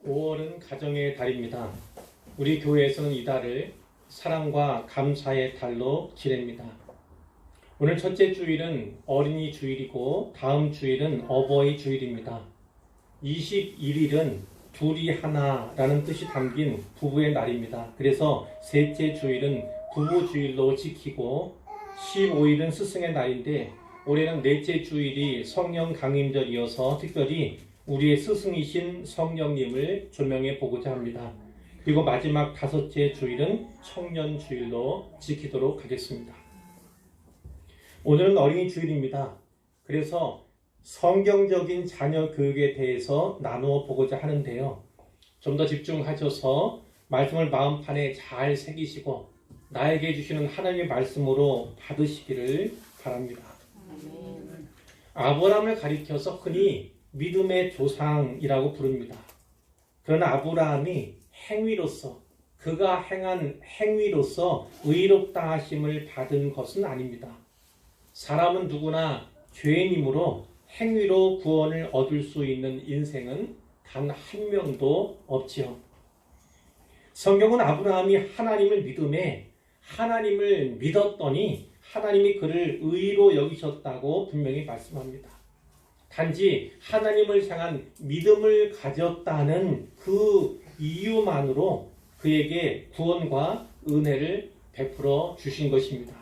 5월은 가정의 달입니다. 우리 교회에서는 이 달을 사랑과 감사의 달로 지냅니다. 오늘 첫째 주일은 어린이 주일이고 다음 주일은 어버이 주일입니다. 21일은 둘이 하나라는 뜻이 담긴 부부의 날입니다. 그래서 셋째 주일은 부부 주일로 지키고 15일은 스승의 날인데 올해는 넷째 주일이 성령 강림절이어서 특별히 우리의 스승이신 성령님을 조명해 보고자 합니다. 그리고 마지막 다섯째 주일은 청년 주일로 지키도록 하겠습니다. 오늘은 어린이 주일입니다. 그래서 성경적인 자녀 교육에 대해서 나누어 보고자 하는데요. 좀 더 집중하셔서 말씀을 마음판에 잘 새기시고 나에게 주시는 하나님의 말씀으로 받으시기를 바랍니다. 아브라함을 가리켜서 흔히 믿음의 조상이라고 부릅니다. 그러나 아브라함이 행위로서 그가 행한 행위로서 의롭다 하심을 받은 것은 아닙니다. 사람은 누구나 죄인이므로 행위로 구원을 얻을 수 있는 인생은 단 한 명도 없지요. 성경은 아브라함이 하나님을 믿음에 하나님을 믿었더니 하나님이 그를 의로 여기셨다고 분명히 말씀합니다. 단지 하나님을 향한 믿음을 가졌다는 그 이유만으로 그에게 구원과 은혜를 베풀어 주신 것입니다.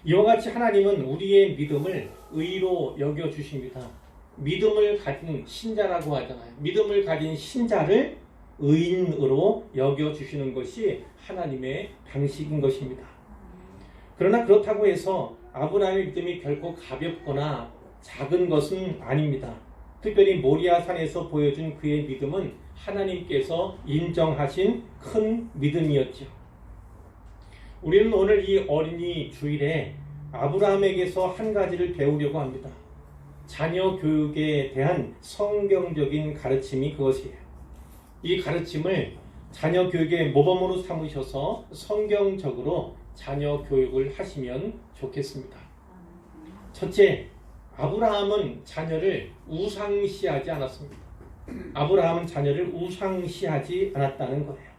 이와 같이 하나님은 우리의 믿음을 의로 여겨 주십니다. 믿음을 가진 신자라고 하잖아요. 믿음을 가진 신자를 의인으로 여겨 주시는 것이 하나님의 방식인 것입니다. 그러나 그렇다고 해서 아브라함의 믿음이 결코 가볍거나 작은 것은 아닙니다. 특별히 모리아산에서 보여준 그의 믿음은 하나님께서 인정하신 큰 믿음이었죠. 우리는 오늘 이 어린이 주일에 아브라함에게서 한 가지를 배우려고 합니다. 자녀 교육에 대한 성경적인 가르침이 그것이에요. 이 가르침을 자녀 교육의 모범으로 삼으셔서 성경적으로 자녀 교육을 하시면 좋겠습니다. 첫째, 아브라함은 자녀를 우상시하지 않았습니다. 아브라함은 자녀를 우상시하지 않았다는 거예요.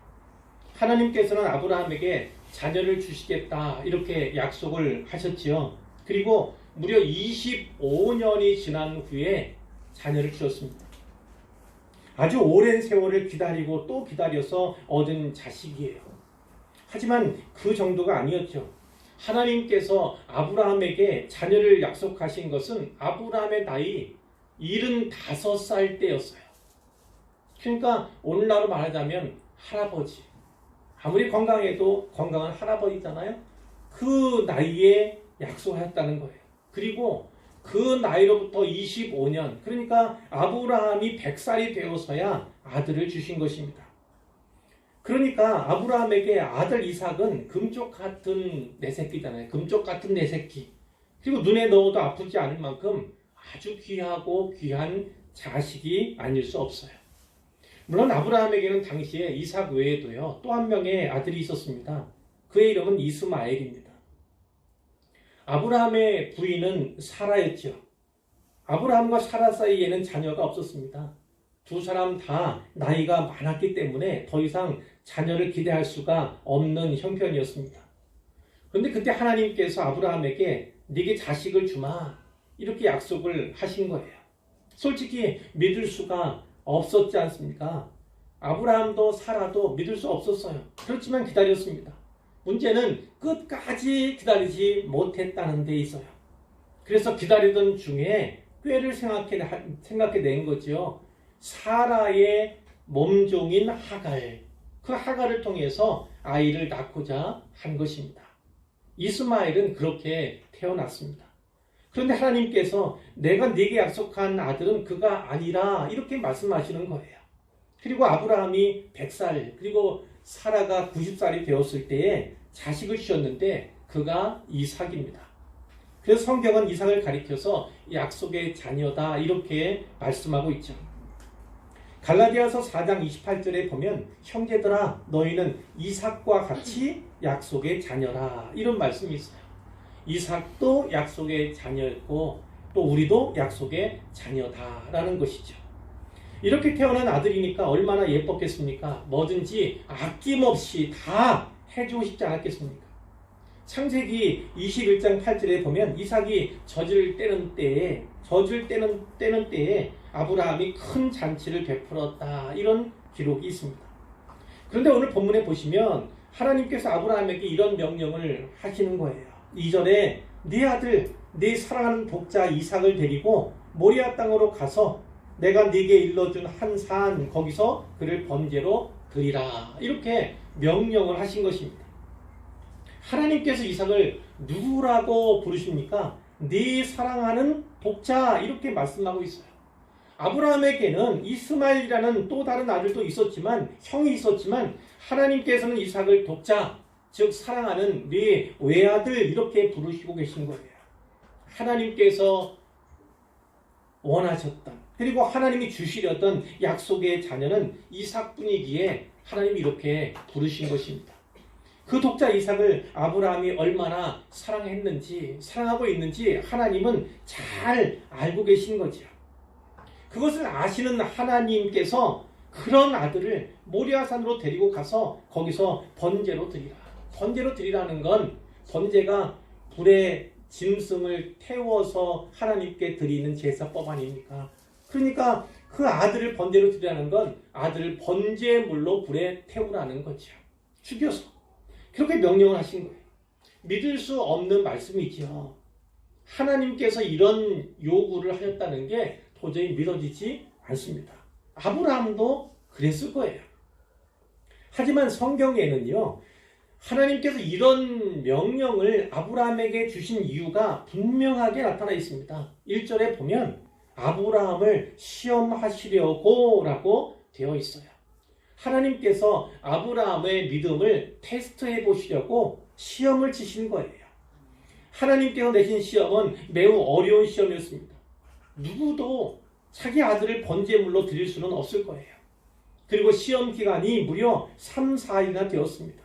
하나님께서는 아브라함에게 자녀를 주시겠다 이렇게 약속을 하셨지요. 그리고 무려 25년이 지난 후에 자녀를 주셨습니다. 아주 오랜 세월을 기다리고 또 기다려서 얻은 자식이에요. 하지만 그 정도가 아니었죠. 하나님께서 아브라함에게 자녀를 약속하신 것은 아브라함의 나이 75살 때였어요. 그러니까 오늘날로 말하자면 할아버지. 아무리 건강해도 건강한 할아버지잖아요. 그 나이에 약속하였다는 거예요. 그리고 그 나이로부터 25년, 그러니까 아브라함이 100살이 되어서야 아들을 주신 것입니다. 그러니까 아브라함에게 아들 이삭은 금쪽 같은 내 새끼잖아요. 금쪽 같은 내 새끼. 그리고 눈에 넣어도 아프지 않을 만큼 아주 귀하고 귀한 자식이 아닐 수 없어요. 물론 아브라함에게는 당시에 이삭 외에도요 또 한 명의 아들이 있었습니다. 그의 이름은 이스마엘입니다. 아브라함의 부인은 사라였죠. 아브라함과 사라 사이에는 자녀가 없었습니다. 두 사람 다 나이가 많았기 때문에 더 이상 자녀를 기대할 수가 없는 형편이었습니다. 그런데 그때 하나님께서 아브라함에게 네게 자식을 주마 이렇게 약속을 하신 거예요. 솔직히 믿을 수가 없었지 않습니까? 아브라함도 사라도 믿을 수 없었어요. 그렇지만 기다렸습니다. 문제는 끝까지 기다리지 못했다는 데 있어요. 그래서 기다리던 중에 꾀를 생각해낸 거죠. 사라의 몸종인 하갈, 그 하갈을 통해서 아이를 낳고자 한 것입니다. 이스마엘은 그렇게 태어났습니다. 그런데 하나님께서 내가 네게 약속한 아들은 그가 아니라 이렇게 말씀하시는 거예요. 그리고 아브라함이 100살 그리고 사라가 90살이 되었을 때에 자식을 주셨는데 그가 이삭입니다. 그래서 성경은 이삭을 가리켜서 약속의 자녀다 이렇게 말씀하고 있죠. 갈라디아서 4장 28절에 보면 형제들아 너희는 이삭과 같이 약속의 자녀라 이런 말씀이 있어요. 이삭도 약속의 자녀였고 또 우리도 약속의 자녀다라는 것이죠. 이렇게 태어난 아들이니까 얼마나 예뻤겠습니까? 뭐든지 아낌없이 다 해주고 싶지 않았겠습니까? 창세기 21장 8절에 보면 이삭이 젖을 떼는 때에 아브라함이 큰 잔치를 베풀었다. 이런 기록이 있습니다. 그런데 오늘 본문에 보시면 하나님께서 아브라함에게 이런 명령을 하시는 거예요. 2절에 네 아들, 네 사랑하는 독자 이삭을 데리고 모리아 땅으로 가서 내가 네게 일러준 한 산 거기서 그를 번제로 드리라. 이렇게 명령을 하신 것입니다. 하나님께서 이삭을 누구라고 부르십니까? 네 사랑하는 독자 이렇게 말씀하고 있어요. 아브라함에게는 이스마엘이라는 또 다른 아들도 있었지만 형이 있었지만 하나님께서는 이삭을 독자 즉 사랑하는 네 외아들 이렇게 부르시고 계신 거예요. 하나님께서 원하셨던 그리고 하나님이 주시려던 약속의 자녀는 이삭뿐이기에 하나님이 이렇게 부르신 것입니다. 그 독자 이삭을 아브라함이 얼마나 사랑하고 있는지 하나님은 잘 알고 계신 거죠. 그것을 아시는 하나님께서 그런 아들을 모리아산으로 데리고 가서 거기서 번제로 드리라. 번제로 드리라는 건 번제가 불에 짐승을 태워서 하나님께 드리는 제사법 아닙니까? 그러니까 그 아들을 번제로 드리라는 건 아들을 번제물로 불에 태우라는 거죠. 죽여서. 그렇게 명령을 하신 거예요. 믿을 수 없는 말씀이지요. 하나님께서 이런 요구를 하셨다는 게 도저히 믿어지지 않습니다. 아브라함도 그랬을 거예요. 하지만 성경에는요. 하나님께서 이런 명령을 아브라함에게 주신 이유가 분명하게 나타나 있습니다. 1절에 보면 아브라함을 시험하시려고 라고 되어 있어요. 하나님께서 아브라함의 믿음을 테스트해 보시려고 시험을 치신 거예요. 하나님께서 내신 시험은 매우 어려운 시험이었습니다. 누구도 자기 아들을 번제물로 드릴 수는 없을 거예요. 그리고 시험 기간이 무려 3, 4일이나 되었습니다.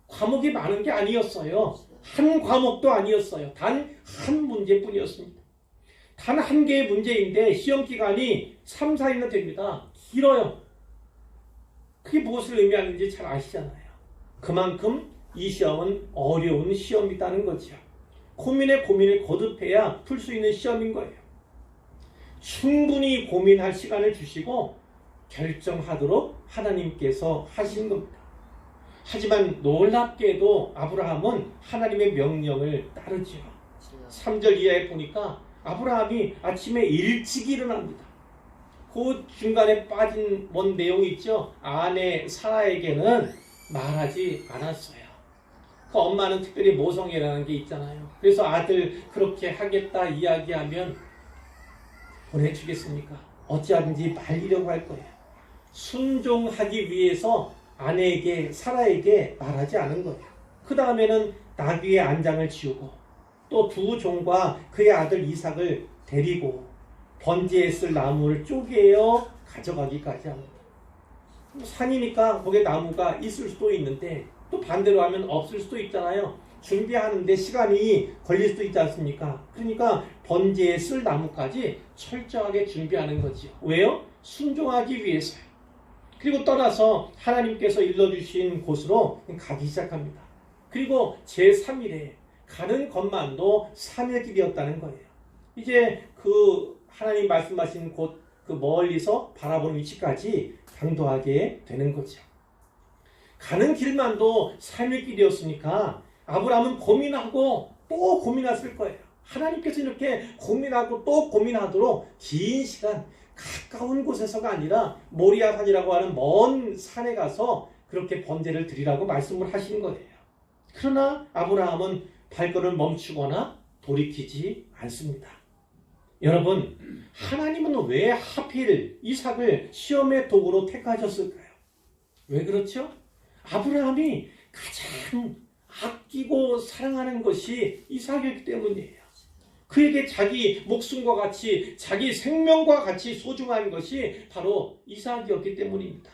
과목이 많은 게 아니었어요. 한 과목도 아니었어요. 단 한 문제뿐이었습니다. 단 한 개의 문제인데 시험 기간이 3, 4일이나 됩니다. 길어요. 그게 무엇을 의미하는지 잘 아시잖아요. 그만큼 이 시험은 어려운 시험이라는 거죠. 고민에 고민을 거듭해야 풀 수 있는 시험인 거예요. 충분히 고민할 시간을 주시고 결정하도록 하나님께서 하신 겁니다. 하지만 놀랍게도 아브라함은 하나님의 명령을 따르죠. 3절 이하에 보니까 아브라함이 아침에 일찍 일어납니다. 그 중간에 빠진 뭔 내용이 있죠. 아내 사라에게는 말하지 않았어요. 그 엄마는 특별히 모성애라는 게 있잖아요. 그래서 아들 그렇게 하겠다 이야기하면 보내주겠습니까? 어찌하든지 말리려고 할 거예요. 순종하기 위해서 아내에게 사라에게 말하지 않은 거예요. 그 다음에는 나귀의 안장을 지우고 또 두 종과 그의 아들 이삭을 데리고 번제에 쓸 나무를 쪼개어 가져가기까지 합니다. 산이니까 거기에 나무가 있을 수도 있는데 또 반대로 하면 없을 수도 있잖아요. 준비하는데 시간이 걸릴 수도 있지 않습니까? 그러니까 번제에 쓸 나무까지 철저하게 준비하는 거지요. 왜요? 순종하기 위해서요. 그리고 떠나서 하나님께서 일러주신 곳으로 가기 시작합니다. 그리고 제3일에 가는 것만도 3일 길이었다는 거예요. 이제 그 하나님 말씀하신 곳 그 멀리서 바라보는 위치까지 당도하게 되는 거죠. 가는 길만도 3일 길이었으니까 아브라함은 고민하고 또 고민했을 거예요. 하나님께서 이렇게 고민하고 또 고민하도록 긴 시간 가까운 곳에서가 아니라 모리아산이라고 하는 먼 산에 가서 그렇게 번제를 드리라고 말씀을 하신 거예요. 그러나 아브라함은 발걸음을 멈추거나 돌이키지 않습니다. 여러분, 하나님은 왜 하필 이삭을 시험의 도구로 택하셨을까요? 왜 그렇죠? 아브라함이 가장 아끼고 사랑하는 것이 이삭이기 때문이에요. 그에게 자기 목숨과 같이 자기 생명과 같이 소중한 것이 바로 이삭이었기 때문입니다.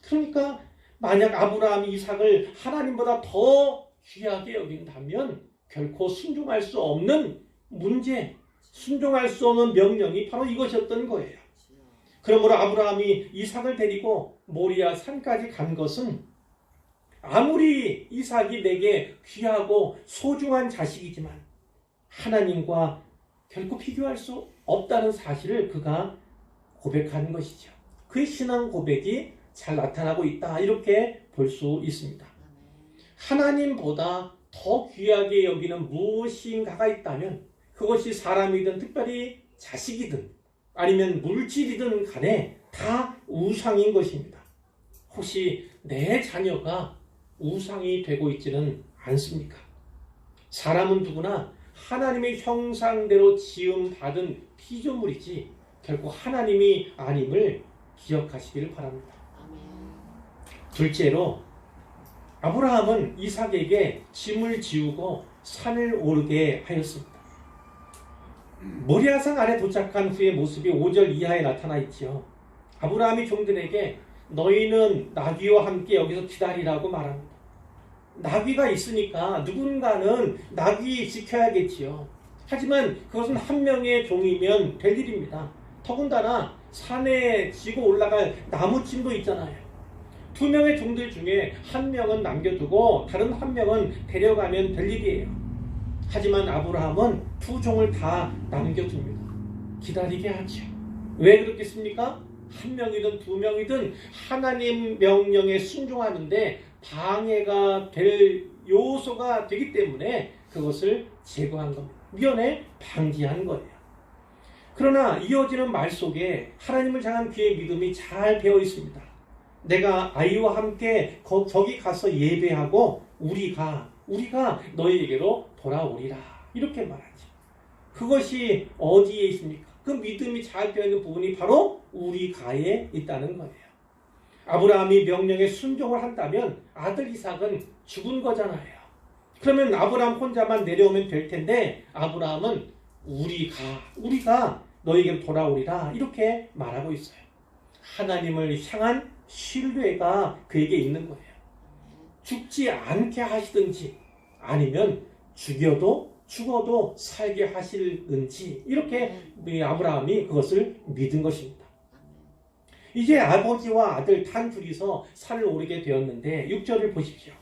그러니까 만약 아브라함이 이삭을 하나님보다 더 귀하게 여긴다면 결코 순종할 수 없는 문제, 순종할 수 없는 명령이 바로 이것이었던 거예요. 그러므로 아브라함이 이삭을 데리고 모리아 산까지 간 것은 아무리 이삭이 내게 귀하고 소중한 자식이지만 하나님과 결코 비교할 수 없다는 사실을 그가 고백하는 것이죠. 그의 신앙 고백이 잘 나타나고 있다, 이렇게 볼 수 있습니다. 하나님보다 더 귀하게 여기는 무엇인가가 있다면 그것이 사람이든 특별히 자식이든 아니면 물질이든 간에 다 우상인 것입니다. 혹시 내 자녀가 우상이 되고 있지는 않습니까? 사람은 누구나 하나님의 형상대로 지음받은 피조물이지 결코 하나님이 아님을 기억하시기를 바랍니다. 둘째로 아브라함은 이삭에게 짐을 지우고 산을 오르게 하였습니다. 모리아산 아래 도착한 후의 모습이 5절 이하에 나타나 있지요. 아브라함이 종들에게 너희는 나귀와 함께 여기서 기다리라고 말합니다. 나귀가 있으니까 누군가는 나귀 지켜야겠지요. 하지만 그것은 한 명의 종이면 될 일입니다. 더군다나 산에 지고 올라갈 나무짐도 있잖아요. 2명의 종들 중에 1명은 남겨두고 다른 1명은 데려가면 될 일이에요. 하지만 아브라함은 2종을 다 남겨둡니다. 기다리게 하죠. 왜 그렇겠습니까? 1명이든 2명이든 하나님 명령에 순종하는데 방해가 될 요소가 되기 때문에 그것을 제거한 겁니다. 미연에 방지한 거예요. 그러나 이어지는 말 속에 하나님을 향한 그의 믿음이 잘 배어 있습니다. 내가 아이와 함께 저기 가서 예배하고 우리가 너희에게로 돌아오리라, 이렇게 말하죠. 그것이 어디에 있습니까? 그 믿음이 잘 배어 있는 부분이 바로 우리가에 있다는 거예요. 아브라함이 명령에 순종을 한다면 아들 이삭은 죽은 거잖아요. 그러면 아브라함 혼자만 내려오면 될 텐데 아브라함은 우리가 너희에게 돌아오리라, 이렇게 말하고 있어요. 하나님을 향한 신뢰가 그에게 있는 거예요. 죽지 않게 하시든지 아니면 죽어도 살게 하시는지, 이렇게 아브라함이 그것을 믿은 것입니다. 이제 아버지와 아들 단 둘이서 산을 오르게 되었는데 6절을 보십시오.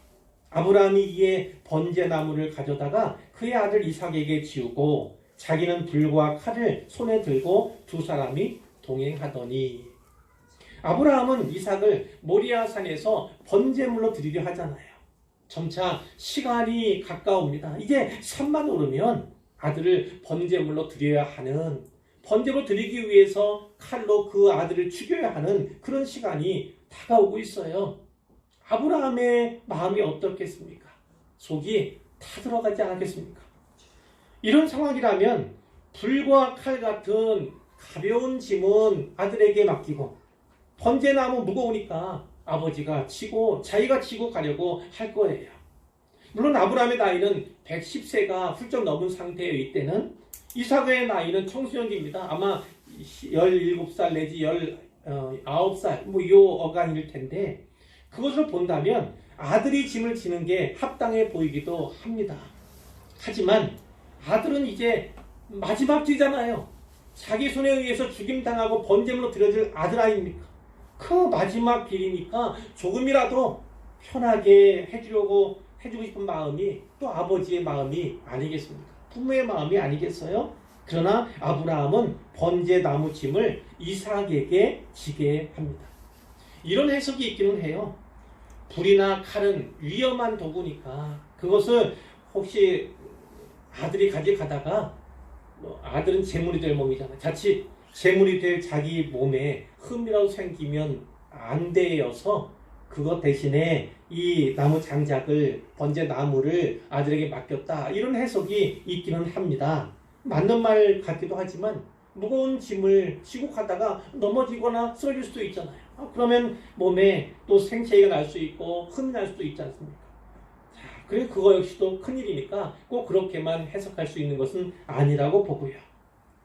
아브라함이 이에 번제나무를 가져다가 그의 아들 이삭에게 지우고 자기는 불과 칼을 손에 들고 2사람이 동행하더니, 아브라함은 이삭을 모리아산에서 번제물로 드리려 하잖아요. 점차 시간이 가까웁니다. 이제 산만 오르면 아들을 번제물로 드려야 하는, 번제로 드리기 위해서 칼로 그 아들을 죽여야 하는 그런 시간이 다가오고 있어요. 아브라함의 마음이 어떻겠습니까? 속이 타들어가지 않겠습니까? 이런 상황이라면 불과 칼 같은 가벼운 짐은 아들에게 맡기고 번제나무 무거우니까 아버지가 자기가 치고 가려고 할 거예요. 물론 아브라함의 나이는 110세가 훌쩍 넘은 상태의 이때는 이삭의 나이는 청소년기입니다. 아마 17살 내지 19살 요 어간일 텐데 그것을 본다면 아들이 짐을 지는 게 합당해 보이기도 합니다. 하지만 아들은 이제 마지막 길잖아요. 자기 손에 의해서 죽임당하고 번제물로 드려질 아들 아닙니까? 그 마지막 길이니까 조금이라도 편하게 해주고 싶은 마음이 또 아버지의 마음이 아니겠습니까? 부모의 마음이 아니겠어요? 그러나 아브라함은 번제나무 짐을 이삭에게 지게 합니다. 이런 해석이 있기는 해요. 불이나 칼은 위험한 도구니까 그것을 혹시 아들이 가져가다가 아들은 재물이 될 몸이잖아요. 자칫 재물이 될 자기 몸에 흠이라도 생기면 안 되어서 그것 대신에 이 나무 장작을, 번제나무를 아들에게 맡겼다, 이런 해석이 있기는 합니다. 맞는 말 같기도 하지만 무거운 짐을 지고 가다가 넘어지거나 쓰러질 수도 있잖아요. 그러면 몸에 또 생체가 날 수 있고 흠이 날 수도 있지 않습니까? 그래서 그거 역시도 큰일이니까 꼭 그렇게만 해석할 수 있는 것은 아니라고 보고요.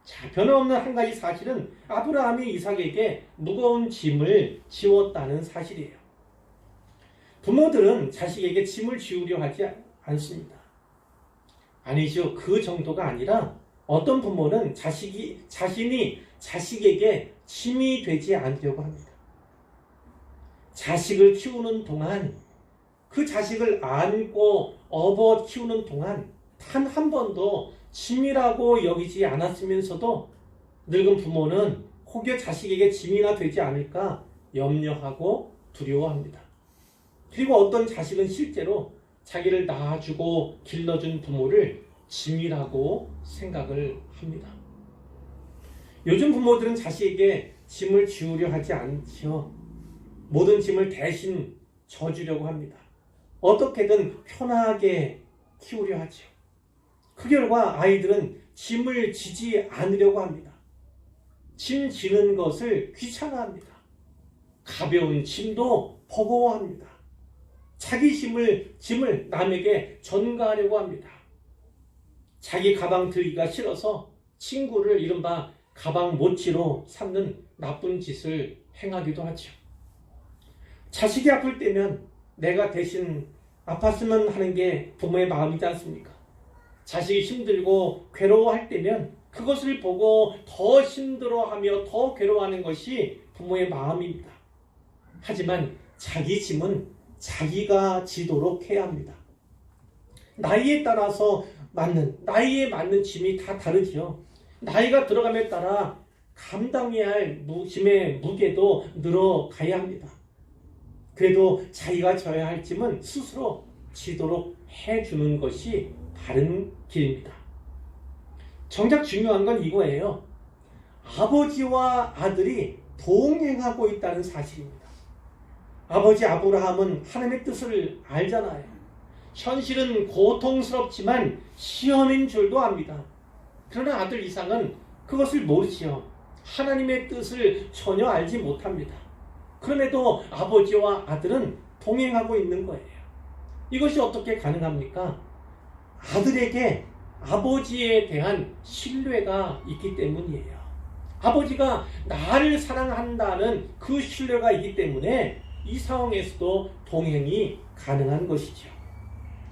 자, 변함없는 한 가지 사실은 아브라함이 이삭에게 무거운 짐을 지웠다는 사실이에요. 부모들은 자식에게 짐을 지우려 하지 않습니다. 아니죠. 그 정도가 아니라 어떤 부모는 자신이 자식에게 짐이 되지 않으려고 합니다. 자식을 키우는 동안 그 자식을 안고 업어 키우는 동안 단 한 번도 짐이라고 여기지 않았으면서도 늙은 부모는 혹여 자식에게 짐이나 되지 않을까 염려하고 두려워합니다. 그리고 어떤 자식은 실제로 자기를 낳아주고 길러준 부모를 짐이라고 생각을 합니다. 요즘 부모들은 자식에게 짐을 지우려 하지 않지요. 모든 짐을 대신 져주려고 합니다. 어떻게든 편하게 키우려 하죠. 그 결과 아이들은 짐을 지지 않으려고 합니다. 짐 지는 것을 귀찮아합니다. 가벼운 짐도 버거워합니다. 자기 짐을 남에게 전가하려고 합니다. 자기 가방 들기가 싫어서 친구를 이른바 가방 모치로 삼는 나쁜 짓을 행하기도 하죠. 자식이 아플 때면 내가 대신 아팠으면 하는 게 부모의 마음이지 않습니까? 자식이 힘들고 괴로워할 때면 그것을 보고 더 힘들어하며 더 괴로워하는 것이 부모의 마음입니다. 하지만 자기 짐은 자기가 지도록 해야 합니다. 나이에 맞는 짐이 다 다르지요. 나이가 들어감에 따라 감당해야 할 짐의 무게도 늘어가야 합니다. 그래도 자기가 져야 할 짐은 스스로 지도록 해주는 것이 바른 길입니다. 정작 중요한 건 이거예요. 아버지와 아들이 동행하고 있다는 사실입니다. 아버지 아브라함은 하나님의 뜻을 알잖아요. 현실은 고통스럽지만 시험인 줄도 압니다. 그러나 아들 이삭은 그것을 모르지요. 하나님의 뜻을 전혀 알지 못합니다. 그럼에도 아버지와 아들은 동행하고 있는 거예요. 이것이 어떻게 가능합니까? 아들에게 아버지에 대한 신뢰가 있기 때문이에요. 아버지가 나를 사랑한다는 그 신뢰가 있기 때문에 이 상황에서도 동행이 가능한 것이죠.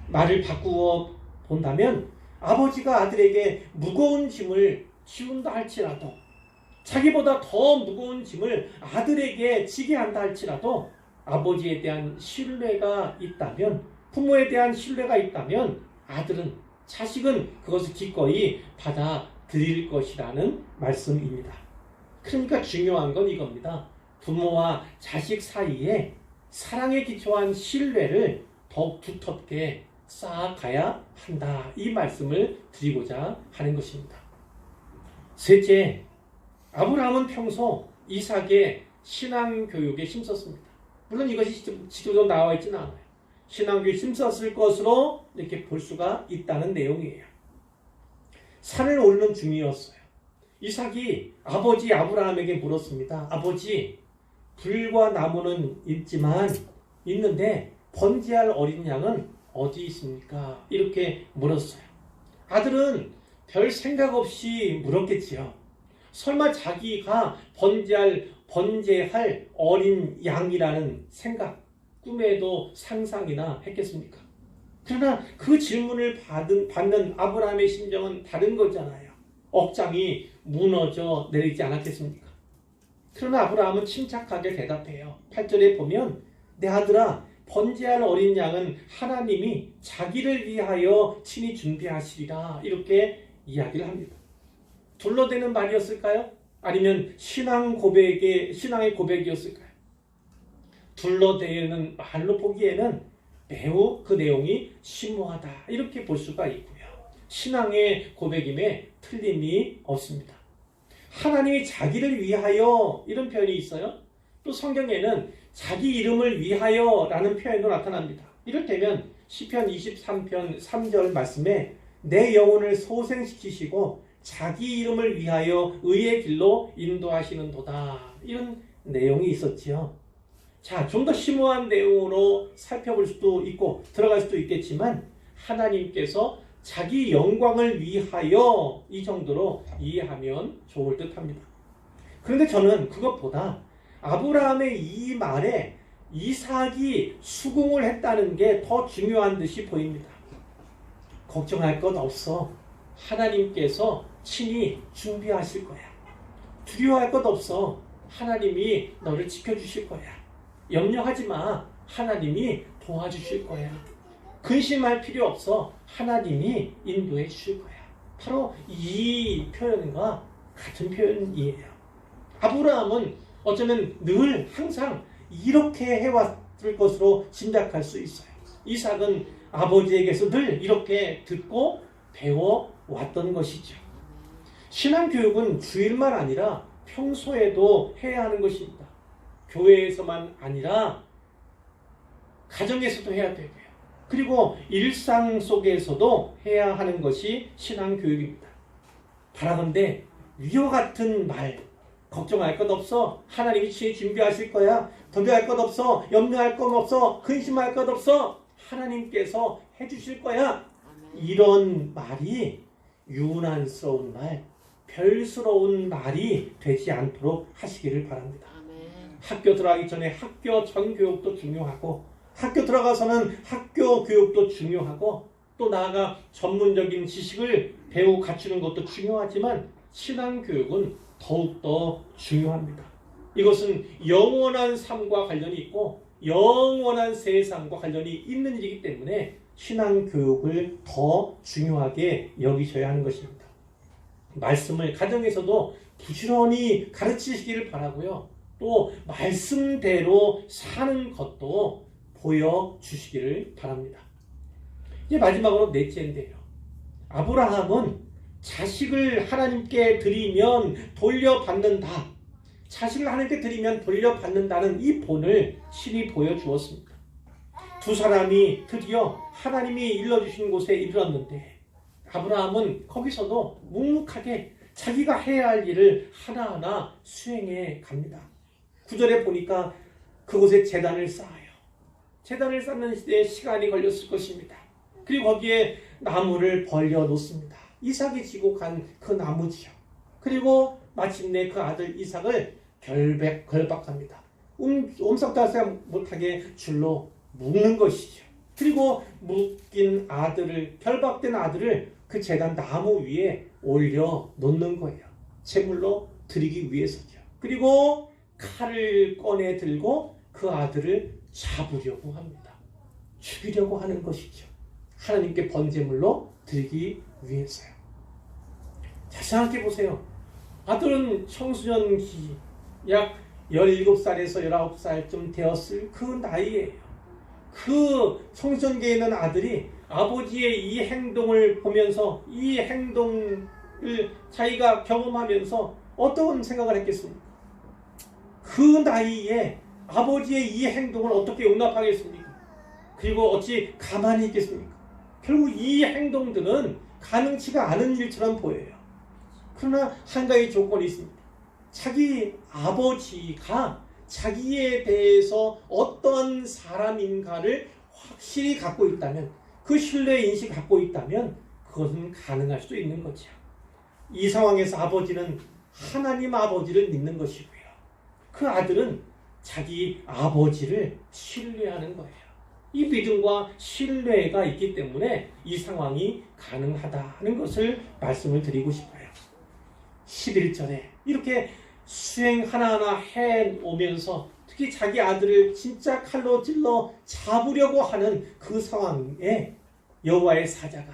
말을 바꾸어 본다면 아버지가 아들에게 무거운 짐을 지운다 할지라도 자기보다 더 무거운 짐을 아들에게 지게 한다 할지라도 아버지에 대한 신뢰가 있다면, 부모에 대한 신뢰가 있다면 자식은 그것을 기꺼이 받아들일 것이라는 말씀입니다. 그러니까 중요한 건 이겁니다. 부모와 자식 사이에 사랑에 기초한 신뢰를 더욱 두텁게 쌓아가야 한다. 이 말씀을 드리고자 하는 것입니다. 셋째, 아브라함은 평소 이삭의 신앙교육에 힘썼습니다. 물론 이것이 지도적으로 나와 있지는 않아요. 신앙교육에 힘썼을 것으로 이렇게 볼 수가 있다는 내용이에요. 산을 오르는 중이었어요. 이삭이 아버지 아브라함에게 물었습니다. 아버지, 불과 나무는 있는데 번제할 어린 양은 어디 있습니까? 이렇게 물었어요. 아들은 별 생각 없이 물었겠지요. 설마 자기가 번제할 어린 양이라는 생각, 꿈에도 상상이나 했겠습니까? 그러나 그 질문을 받는 아브라함의 심정은 다른 거잖아요. 억장이 무너져 내리지 않았겠습니까? 그러나 아브라함은 침착하게 대답해요. 8절에 보면 내 아들아, 번제할 어린 양은 하나님이 자기를 위하여 친히 준비하시리라, 이렇게 이야기를 합니다. 둘러대는 말이었을까요? 아니면 신앙의 고백이었을까요? 둘러대는 말로 보기에는 매우 그 내용이 심오하다, 이렇게 볼 수가 있고요. 신앙의 고백임에 틀림이 없습니다. 하나님이 자기를 위하여, 이런 표현이 있어요. 또 성경에는 자기 이름을 위하여 라는 표현도 나타납니다. 이를테면 시편 23편 3절 말씀에 내 영혼을 소생시키시고 자기 이름을 위하여 의의 길로 인도하시는도다, 이런 내용이 있었지요. 자, 좀 더 심오한 내용으로 살펴볼 수도 있고 들어갈 수도 있겠지만 하나님께서 자기 영광을 위하여, 이 정도로 이해하면 좋을 듯 합니다. 그런데 저는 그것보다 아브라함의 이 말에 이삭이 수긍을 했다는 게 더 중요한 듯이 보입니다. 걱정할 것 없어. 하나님께서 친히 준비하실 거야. 두려워할 것 없어. 하나님이 너를 지켜주실 거야. 염려하지 마. 하나님이 도와주실 거야. 근심할 필요 없어. 하나님이 인도해 주실 거야. 바로 이 표현과 같은 표현이에요. 아브라함은 어쩌면 늘 항상 이렇게 해왔을 것으로 짐작할 수 있어요. 이삭은 아버지에게서 늘 이렇게 듣고 배워왔던 것이죠. 신앙교육은 주일만 아니라 평소에도 해야 하는 것입니다. 교회에서만 아니라 가정에서도 해야 되고요. 그리고 일상 속에서도 해야 하는 것이 신앙교육입니다. 바라건대 위와 같은 말, 걱정할 것 없어. 하나님이 준비하실 거야. 두려워할 것 없어. 염려할 것 없어. 근심할 것 없어. 하나님께서 해주실 거야. 이런 말이 유난스러운 말, 별스러운 말이 되지 않도록 하시기를 바랍니다. 학교 들어가기 전에 학교 전교육도 중요하고, 학교 들어가서는 학교 교육도 중요하고, 또 나아가 전문적인 지식을 배우고 갖추는 것도 중요하지만 신앙교육은 더욱더 중요합니다. 이것은 영원한 삶과 관련이 있고 영원한 세상과 관련이 있는 일이기 때문에 신앙교육을 더 중요하게 여기셔야 하는 것입니다. 말씀을 가정에서도 부지런히 가르치시기를 바라고요. 또 말씀대로 사는 것도 보여주시기를 바랍니다. 이제 마지막으로 넷째인데요. 아브라함은 자식을 하나님께 드리면 돌려받는다. 자식을 하나님께 드리면 돌려받는다는 이 본을 신이 보여주었습니다. 두 사람이 드디어 하나님이 일러주신 곳에 이르렀는데 아브라함은 거기서도 묵묵하게 자기가 해야 할 일을 하나하나 수행해 갑니다. 9절에 보니까 그곳에 제단을 쌓아요. 제단을 쌓는 시대에 시간이 걸렸을 것입니다. 그리고 거기에 나무를 벌려 놓습니다. 이삭이 지고 간 그 나무지요. 그리고 마침내 그 아들 이삭을 결박합니다. 옴삭달새 못하게 줄로 묶는 것이죠. 그리고 묶인 아들을, 결박된 아들을 그 제단 나무 위에 올려 놓는 거예요. 제물로 드리기 위해서죠. 그리고 칼을 꺼내 들고 그 아들을 잡으려고 합니다. 죽이려고 하는 것이죠. 하나님께 번제물로 드리기 위해서요. 자, 생각해 보세요. 아들은 청소년기 약 17살에서 19살쯤 되었을 그 나이에요. 그 청소년기에 있는 아들이 아버지의 이 행동을 보면서 이 행동을 자기가 경험하면서 어떤 생각을 했겠습니까? 그 나이에 아버지의 이 행동을 어떻게 용납하겠습니까? 그리고 어찌 가만히 있겠습니까? 결국 이 행동들은 가능치가 않은 일처럼 보여요. 그러나 한 가지 조건이 있습니다. 자기 아버지가 자기에 대해서 어떤 사람인가를 확실히 갖고 있다면, 그 신뢰 인식을 갖고 있다면 그것은 가능할 수도 있는 거죠. 이 상황에서 아버지는 하나님 아버지를 믿는 것이고요. 그 아들은 자기 아버지를 신뢰하는 거예요. 이 믿음과 신뢰가 있기 때문에 이 상황이 가능하다는 것을 말씀을 드리고 싶어요. 11절에 이렇게 수행 하나하나 해오면서 특히 자기 아들을 진짜 칼로 찔러 잡으려고 하는 그 상황에 여호와의 사자가,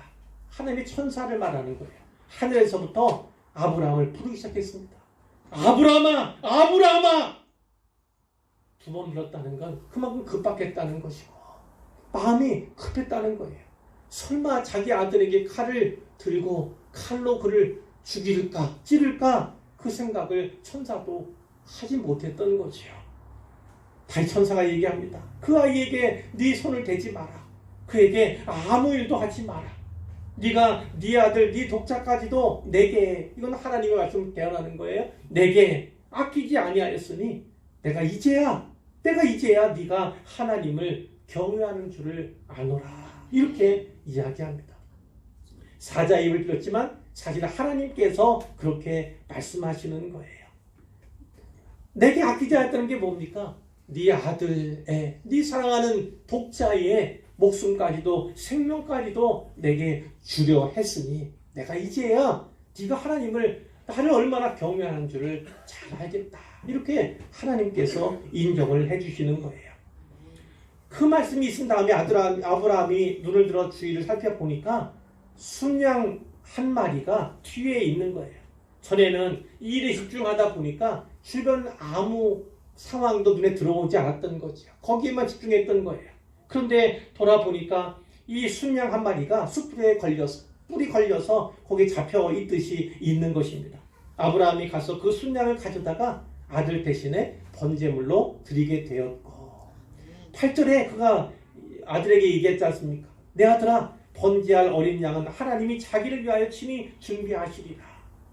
하나님의 천사를 말하는 거예요. 하늘에서부터 아브라함을 부르기 시작했습니다. 아브라함아! 아브라함아! 두 번 불렀다는 건 그만큼 급박했다는 것이고 마음이 급했다는 거예요. 설마 자기 아들에게 칼을 들고 칼로 그를 죽일까, 찌를까, 그 생각을 천사도 하지 못했던 거지요. 다시 천사가 얘기합니다. 그 아이에게 네 손을 대지 마라. 그에게 아무 일도 하지 마라. 네가 네 아들, 네 독자까지도 내게, 이건 하나님의 말씀 대언하는 거예요. 내게 아끼지 아니하였으니 내가 이제야 네가 하나님을 경외하는 줄을 아노라. 이렇게 이야기합니다. 사자 입을 빌었지만 사실은 하나님께서 그렇게 말씀하시는 거예요. 내게 아끼지 않았다는 게 뭡니까? 네 아들의, 네 사랑하는 독자의 목숨까지도 생명까지도 내게 주려 했으니 내가 이제야 네가 하나님을 나를 얼마나 경외하는 줄을 잘 알겠다. 이렇게 하나님께서 인정을 해주시는 거예요. 그 말씀이 있은 다음에 아브라함이 눈을 들어 주위를 살펴보니까 순양 한 마리가 뒤에 있는 거예요. 전에는 이 일에 집중하다 보니까 주변 아무 상황도 눈에 들어오지 않았던 거죠. 거기에만 집중했던 거예요. 그런데 돌아보니까 이 순양 한 마리가 숯불에 걸려서 뿔이 걸려서 거기에 잡혀 있듯이 있는 것입니다. 아브라함이 가서 그 순양을 가져다가 아들 대신에 번제물로 드리게 되었고 8절에 그가 아들에게 얘기했지 않습니까? 내 아들아 번제할 어린 양은 하나님이 자기를 위하여 친히 준비하시리라.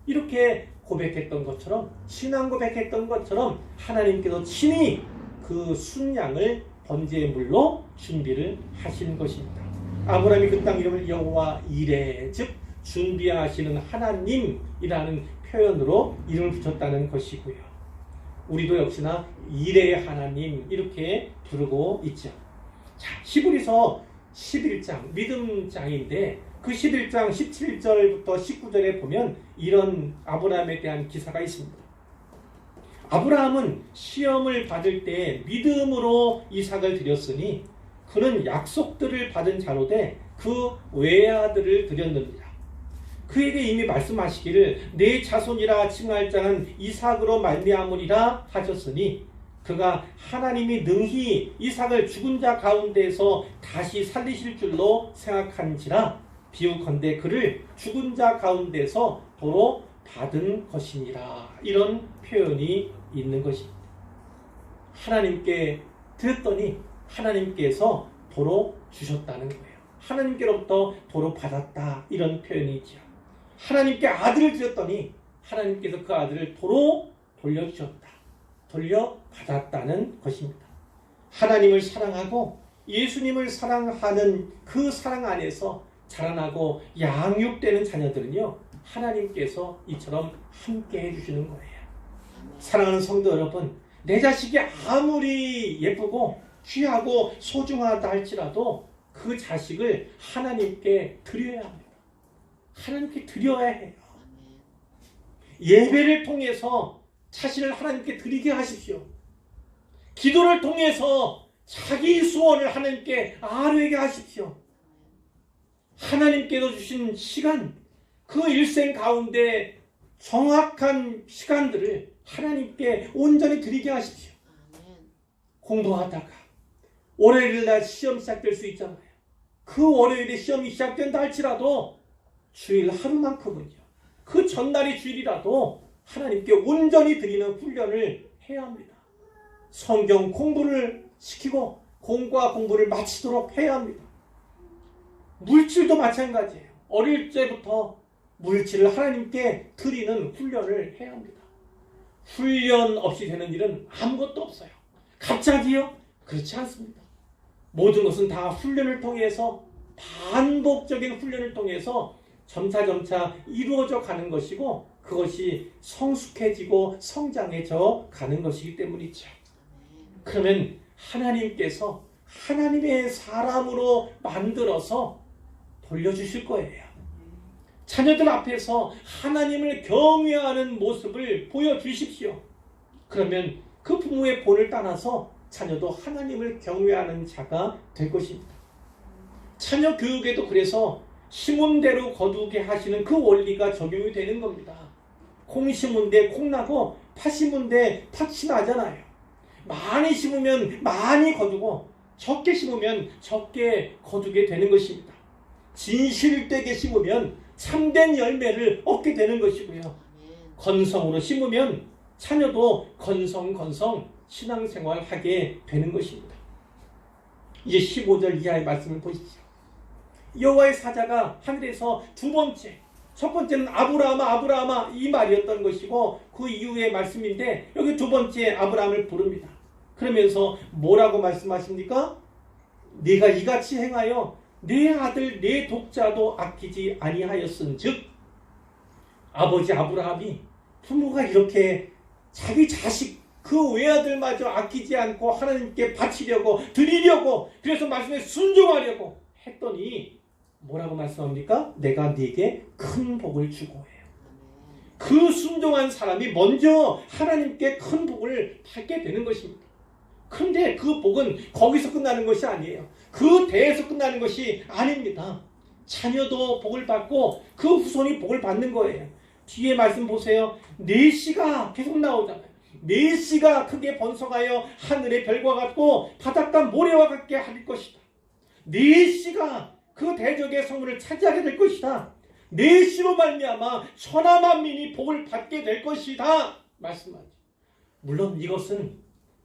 이렇게 고백했던 것처럼 신앙 고백했던 것처럼 하나님께서 친히 그 순양을 번제물로 준비를 하신 것입니다. 아브라함이 그 땅 이름을 여호와 이레 즉 준비하시는 하나님이라는 표현으로 이름을 붙였다는 것이고요. 우리도 역시나 이레의 하나님 이렇게 부르고 있죠. 자, 히브리서 11장 믿음장인데 그 11장 17절부터 19절에 보면 이런 아브라함에 대한 기사가 있습니다. 아브라함은 시험을 받을 때 믿음으로 이삭을 드렸으니 그는 약속들을 받은 자로 돼 그 외아들을 드렸느니라. 그에게 이미 말씀하시기를 내 자손이라 칭할 자는 이삭으로 말미암으리라 하셨으니 그가 하나님이 능히 이삭을 죽은 자 가운데서 다시 살리실 줄로 생각한지라 비유컨대 그를 죽은 자 가운데서 도로 받은 것이니라. 이런 표현이 있는 것입니다. 하나님께 드렸더니 하나님께서 도로 주셨다는 거예요. 하나님께로부터 도로 받았다. 이런 표현이지요. 하나님께 아들을 드렸더니 하나님께서 그 아들을 도로 돌려주셨다. 돌려받았다는 것입니다. 하나님을 사랑하고 예수님을 사랑하는 그 사랑 안에서 자라나고 양육되는 자녀들은요, 하나님께서 이처럼 함께 해주시는 거예요. 사랑하는 성도 여러분, 내 자식이 아무리 예쁘고 귀하고 소중하다 할지라도 그 자식을 하나님께 드려야 합니다. 하나님께 드려야 해요. 예배를 통해서 자신을 하나님께 드리게 하십시오. 기도를 통해서 자기 소원을 하나님께 아뢰게 하십시오. 하나님께서 주신 시간, 그 일생 가운데 정확한 시간들을 하나님께 온전히 드리게 하십시오. 공부하다가 월요일날 시험 시작될 수 있잖아요. 그 월요일에 시험이 시작된다 할지라도 주일 하루만큼은요, 그 전날이 주일이라도 하나님께 온전히 드리는 훈련을 해야 합니다. 성경 공부를 시키고 공과 공부를 마치도록 해야 합니다. 물질도 마찬가지예요. 어릴 때부터 물질을 하나님께 드리는 훈련을 해야 합니다. 훈련 없이 되는 일은 아무것도 없어요. 갑자기요? 그렇지 않습니다. 모든 것은 다 훈련을 통해서, 반복적인 훈련을 통해서 점차점차 이루어져 가는 것이고, 그것이 성숙해지고 성장해져 가는 것이기 때문이죠. 그러면 하나님께서 하나님의 사람으로 만들어서 돌려주실 거예요. 자녀들 앞에서 하나님을 경외하는 모습을 보여주십시오. 그러면 그 부모의 본을 따라서 자녀도 하나님을 경외하는 자가 될 것입니다. 자녀 교육에도 그래서 심은 대로 거두게 하시는 그 원리가 적용이 되는 겁니다. 콩 심은 데 콩 나고 팥 심은 데 팥이 나잖아요. 많이 심으면 많이 거두고 적게 심으면 적게 거두게 되는 것입니다. 진실되게 심으면 참된 열매를 얻게 되는 것이고요. 건성으로 심으면 자녀도 건성 신앙생활 하게 되는 것입니다. 이제 15절 이하의 말씀을 보십시오. 여호와의 사자가 하늘에서 두 번째, 첫 번째는 아브라함아 이 말이었던 것이고 그 이후의 말씀인데 여기 두 번째 아브라함을 부릅니다. 그러면서 뭐라고 말씀하십니까? 네가 이같이 행하여 내 아들 내 독자도 아끼지 아니하였은즉, 아버지 아브라함이 부모가 이렇게 자기 자식 그 외아들마저 아끼지 않고 하나님께 바치려고 드리려고, 그래서 말씀에 순종하려고 했더니 뭐라고 말씀합니까? 내가 네게 큰 복을 주고 해요. 그 순종한 사람이 먼저 하나님께 큰 복을 받게 되는 것입니다. 그런데 그 복은 거기서 끝나는 것이 아니에요. 그 대에서 끝나는 것이 아닙니다. 자녀도 복을 받고 그 후손이 복을 받는 거예요. 뒤에 말씀 보세요. 내 씨가 계속 나오잖아요. 내 씨가 크게 번성하여 하늘의 별과 같고 바닷가 모래와 같게 할 것이다. 내 씨가 그 대적의 성문을 차지하게 될 것이다. 내 씨로 말미암아 천하 만민이 복을 받게 될 것이다 말씀하죠. 물론 이것은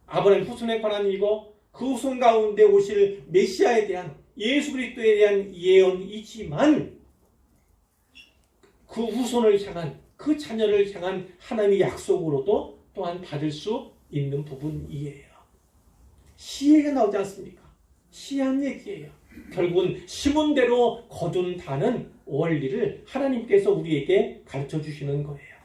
아브라함 후손에 관한 일이고 그 후손 가운데 오실 메시아에 대한 예수 그리스도에 대한 예언이지만 그 후손을 향한 그 자녀를 향한 하나님의 약속으로도 또한 받을 수 있는 부분이에요. 시에가 나오지 않습니까? 시한 얘기예요. 결국은 심은 대로 거둔다는 원리를 하나님께서 우리에게 가르쳐 주시는 거예요.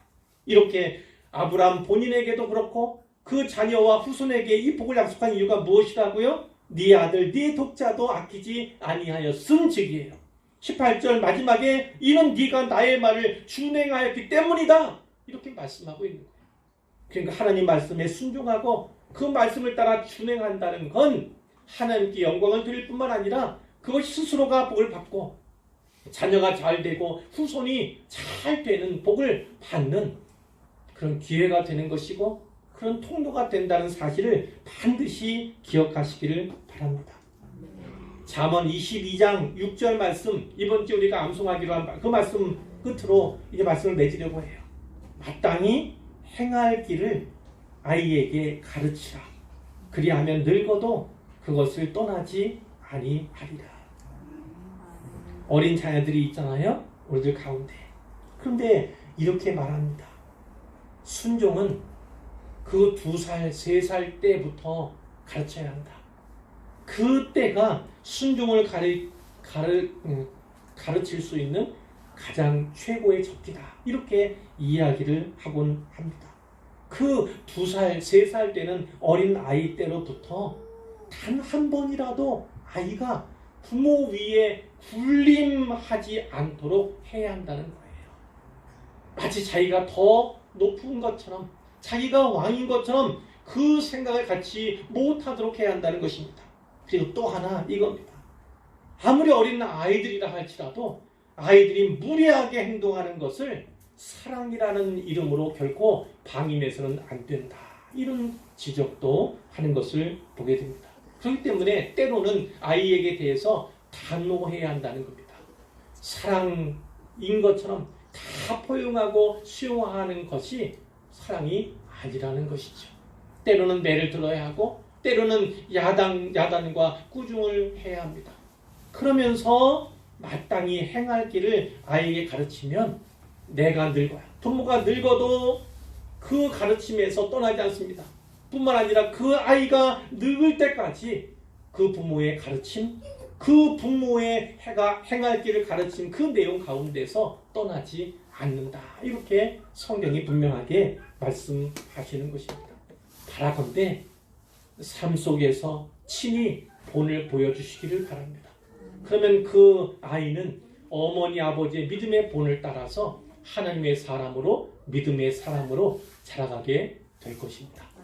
이렇게 아브라함 본인에게도 그렇고 그 자녀와 후손에게 이 복을 약속한 이유가 무엇이라고요? 네 아들 네 독자도 아끼지 아니하였음즉이에요. 18절 마지막에 이는 네가 나의 말을 준행하였기 때문이다 이렇게 말씀하고 있는 거예요. 그러니까 하나님 말씀에 순종하고 그 말씀을 따라 준행한다는 건 하나님께 영광을 드릴 뿐만 아니라 그것 스스로가 복을 받고 자녀가 잘 되고 후손이 잘 되는 복을 받는 그런 기회가 되는 것이고 그런 통로가 된다는 사실을 반드시 기억하시기를 바랍니다. 잠언 22장 6절 말씀 이번 주 우리가 암송하기로 한 그 말씀 끝으로 이제 말씀을 맺으려고 해요. 마땅히 행할 길을 아이에게 가르치라. 그리하면 늙어도 그것을 떠나지 아니하리라. 어린 자녀들이 있잖아요. 우리들 가운데. 그런데 이렇게 말합니다. 순종은 그 2살, 3살 때부터 가르쳐야 한다. 그때가 순종을 가르칠 수 있는 가장 최고의 적기다. 이렇게 이야기를 하곤 합니다. 그 2살, 3살 때는 어린 아이 때로부터 단 한 번이라도 아이가 부모 위에 군림하지 않도록 해야 한다는 거예요. 마치 자기가 더 높은 것처럼 자기가 왕인 것처럼 그 생각을 갖지 못하도록 해야 한다는 것입니다. 그리고 또 하나 이겁니다. 아무리 어린 아이들이라 할지라도 아이들이 무례하게 행동하는 것을 사랑이라는 이름으로 결코 방임해서는 안 된다. 이런 지적도 하는 것을 보게 됩니다. 그렇기 때문에 때로는 아이에게 대해서 단호해야 한다는 겁니다. 사랑인 것처럼 다 포용하고 수용하는 것이 사랑이 아니라는 것이죠. 때로는 매를 들어야 하고 때로는 야단과 꾸중을 해야 합니다. 그러면서 마땅히 행할 길을 아이에게 가르치면 내가 늙어요. 부모가 늙어도 그 가르침에서 떠나지 않습니다. 뿐만 아니라 그 아이가 늙을 때까지 그 부모의 가르침, 그 부모의 행할 길을 가르친 그 내용 가운데서 떠나지 않는다. 이렇게 성경이 분명하게 말씀하시는 것입니다. 바라건대 삶 속에서 친히 본을 보여주시기를 바랍니다. 그러면 그 아이는 어머니 아버지의 믿음의 본을 따라서 하나님의 사람으로 믿음의 사람으로 자라가게 될 것입니다.